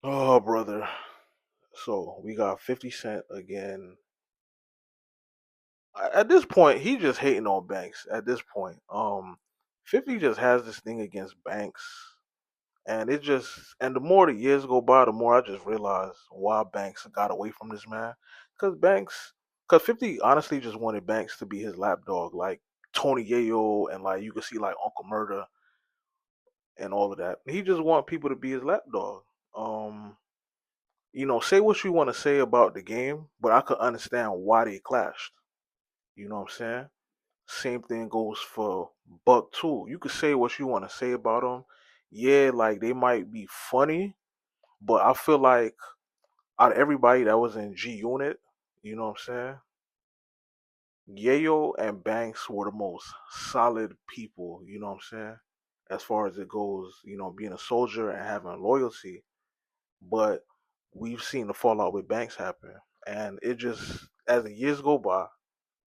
Oh, brother. So we got 50 Cent again. At this point, he just hating on Banks. At this point, 50 just has this thing against Banks, and the more the years go by, the more I just realize why Banks got away from this man. Cause 50 honestly just wanted Banks to be his lapdog, like Tony Yayo, and like you could see like Uncle Murder and all of that. He just want people to be his lapdog. Um, say what you want to say about the game, but I could understand why they clashed. You know what I'm saying? Same thing goes for Buck too. You could say what you want to say about them. Yeah, like they might be funny, but I feel like out of everybody that was in G Unit, you know what I'm saying? Yayo and Banks were the most solid people, you know what I'm saying? As far as it goes, being a soldier and having loyalty. But we've seen the fallout with Banks happen. And it just, as the years go by,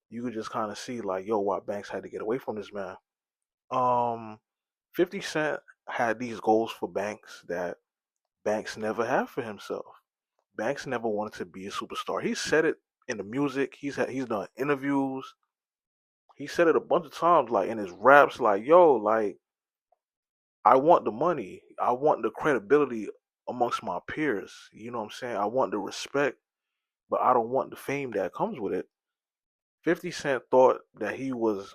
you could just kind of see, like, yo, why Banks had to get away from this man. Um, 50 Cent had these goals for Banks that Banks never had for himself. Banks never wanted to be a superstar. He said it in the music. He's done interviews. He said it a bunch of times, like in his raps, like, yo, like I want the money. I want the credibility amongst my peers. You know what I'm saying? I want the respect, but I don't want the fame that comes with it. 50 Cent thought that he was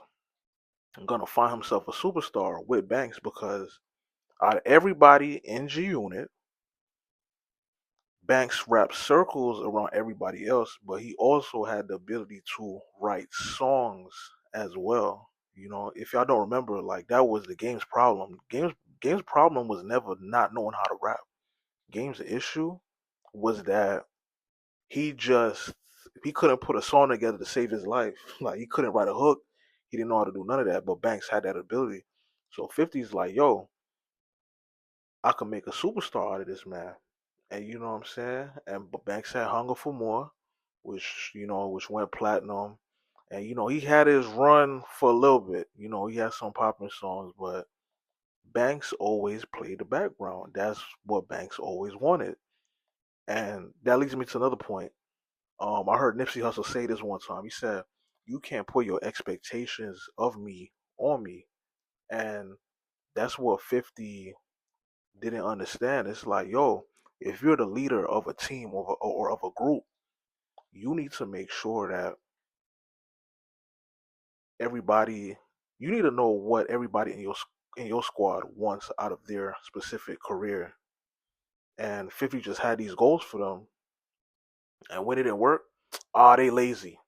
gonna find himself a superstar with Banks because out of everybody in G Unit, Banks wrapped circles around everybody else, but he also had the ability to write songs as well. If y'all don't remember, like that was the game's problem. Game's problem was never not knowing how to rap. Game's issue was that he just he couldn't put a song together to save his life. Like he couldn't write a hook. He didn't know how to do none of that. But Banks had that ability. So 50's like, yo, I could make a superstar out of this man. And you know what I'm saying? And Banks had Hunger for More, which went platinum. And he had his run for a little bit. He had some popular songs, but Banks always played the background. That's what Banks always wanted. And that leads me to another point. I heard Nipsey Hussle say this one time. He said, "You can't put your expectations of me on me," and that's what 50 didn't understand. It's like, yo, if you're the leader of a team or of a group, you need to make sure that everybody, you need to know what everybody in your squad wants out of their specific career. And 50 just had these goals for them, and when it didn't work, they lazy.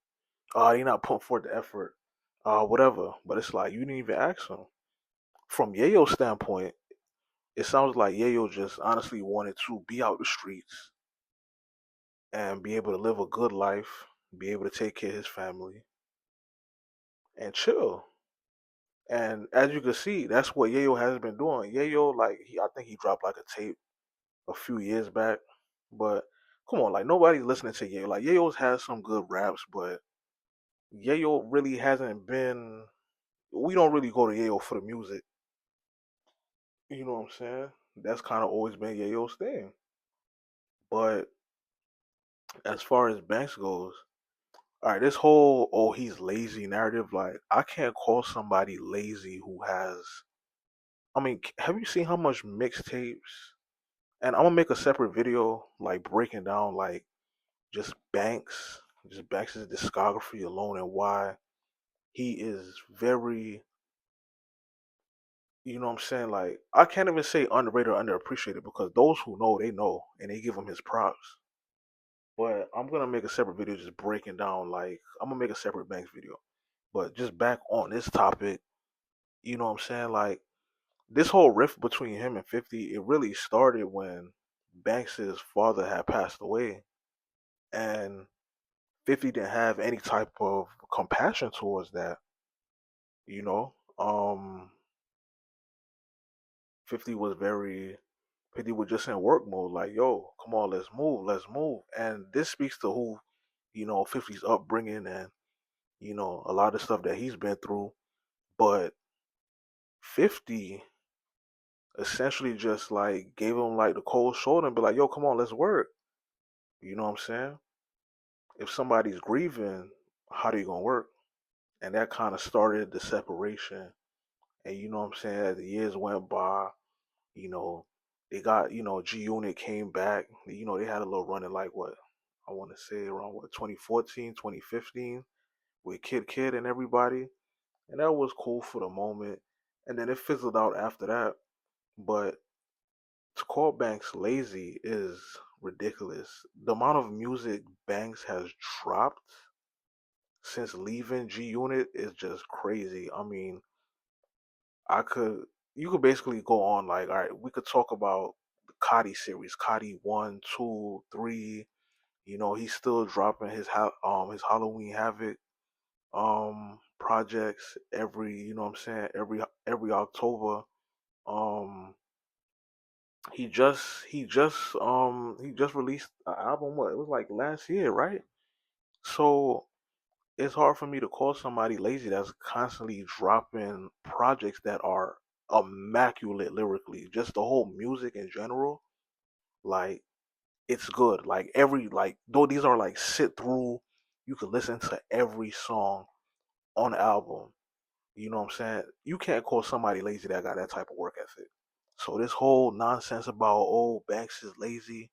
They not putting forth the effort. Whatever. But it's like you didn't even ask them. From Yayo's standpoint, it sounds like Yayo just honestly wanted to be out the streets and be able to live a good life, be able to take care of his family and chill. And as you can see, that's what Yayo has been doing. Yayo, like I think he dropped like a tape a few years back, but come on, like nobody's listening to Yayo. Like Yayo's has some good raps, but Yayo really hasn't been. We don't really go to Yayo for the music. You know what I'm saying? That's kind of always been Yayo's thing. But as far as Banks goes, all right, this whole he's lazy narrative, like I can't call somebody lazy who has. I mean, have you seen how much mixtapes? And I'm gonna make a separate video like breaking down like just Banks, just Banks' discography alone and why he is very, you know what I'm saying? Like I can't even say underrated or underappreciated because those who know they know and they give him his props. But I'm gonna make a separate video just breaking down like I'm gonna make a separate Banks video. But just back on this topic, you know what I'm saying? Like this whole rift between him and 50, it really started when Banks's father had passed away and 50 didn't have any type of compassion towards that, you know? 50 was very 50 was just in work mode, like, yo, come on, let's move, let's move. And this speaks to who, 50's upbringing and, a lot of stuff that he's been through. But 50 essentially just like gave him like the cold shoulder and be like, "Yo, come on, let's work." You know what I'm saying? If somebody's grieving, how they gonna work? And that kind of started the separation. And you know what I'm saying? As the years went by, you know, they got, G Unit came back. They had a little run in like what I want to say around what 2014, 2015 with Kid and everybody. And that was cool for the moment. And then it fizzled out after that. But to call Banks lazy is ridiculous. The amount of music Banks has dropped since leaving G Unit is just crazy. I mean, I could you could basically go on like, all right, we could talk about the Cudi series, Cudi 1, 2, 3. He's still dropping his Halloween Havoc projects every, what I'm saying, every October. Um he just released an album, what, it was like last year, right? So it's hard for me to call somebody lazy that's constantly dropping projects that are immaculate lyrically. Just the whole music in general, like it's good. Like every like though these are like sit through, you can listen to every song on the album. You know what I'm saying? You can't call somebody lazy that got that type of work ethic. So this whole nonsense about Banks is lazy,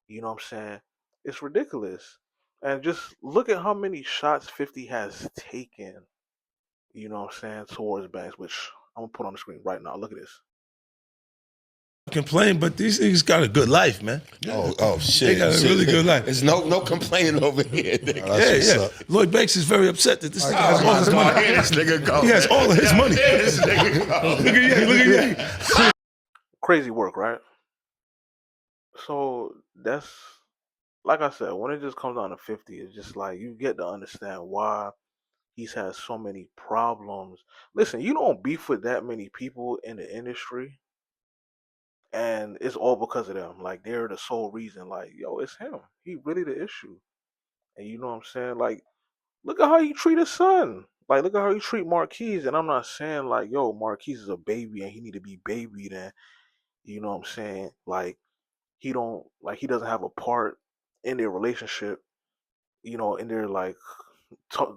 you know what I'm saying? It's ridiculous. And just look at how many shots 50 has taken, you know what I'm saying, towards Banks, which I'm gonna put on the screen right now. Look at this. Complain, but these niggas got a good life, man. Oh shit! They got a really good life. There's no complaining over here. Nigga. Yeah. Lloyd Banks is very upset that this nigga has all his God, money. here this nigga go. He has all of his money. Here this nigga go. Look at Yang. Crazy work, right? So that's like I said, when it just comes down to 50, it's just like you get to understand why he's had so many problems. Listen, you don't beef with that many people in the industry, and it's all because of them. Like they're the sole reason. Like, yo, it's him. He really the issue. And you know what I'm saying? Like, look at how he treat his son. Like, look at how he treat Marquise. And I'm not saying like, yo, Marquise is a baby and he need to be babied. And you know what I'm saying? Like, he doesn't have a part in their relationship. In their like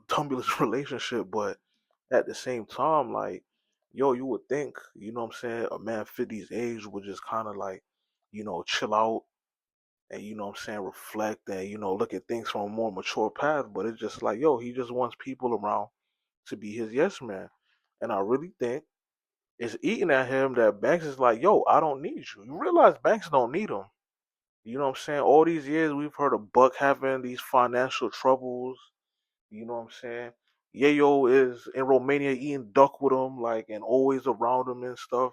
tumultuous relationship. But at the same time, like, yo, you would think, you know what I'm saying, a man 50's age would just kind of like, chill out and, what I'm saying, reflect and, look at things from a more mature path. But it's just like, yo, he just wants people around to be his yes man. And I really think it's eating at him that Banks is like, yo, I don't need you. You realize Banks don't need him. You know what I'm saying? All these years we've heard of Buck having these financial troubles. You know what I'm saying? Yayo is in Romania eating duck with him, like, and always around him and stuff.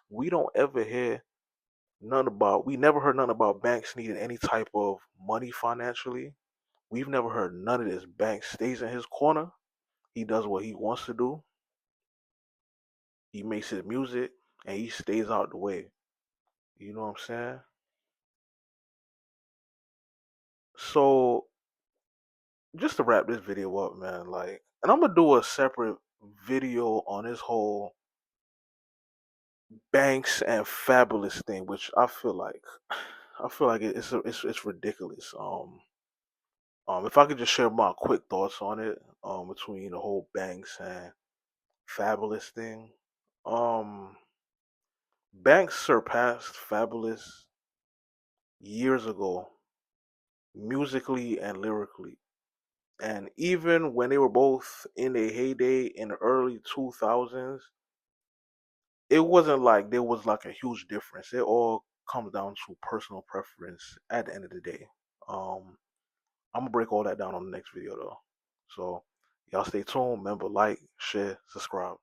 We don't ever hear we never heard none about Banks needing any type of money financially. We've never heard none of this. Banks stays in his corner. He does what he wants to do. He makes his music and he stays out the way. You know what I'm saying? So just to wrap this video up, man, like, and I'm gonna do a separate video on this whole Banks and Fabulous thing, which I feel like it's ridiculous. If I could just share my quick thoughts on it, between the whole Banks and Fabulous thing, um, Banks surpassed Fabulous years ago, musically and lyrically. And even when they were both in their heyday in the early 2000s, it wasn't like there was like a huge difference. It all comes down to personal preference at the end of the day. Um, I'm gonna break all that down on the next video though. So y'all stay tuned. Remember, like, share, subscribe.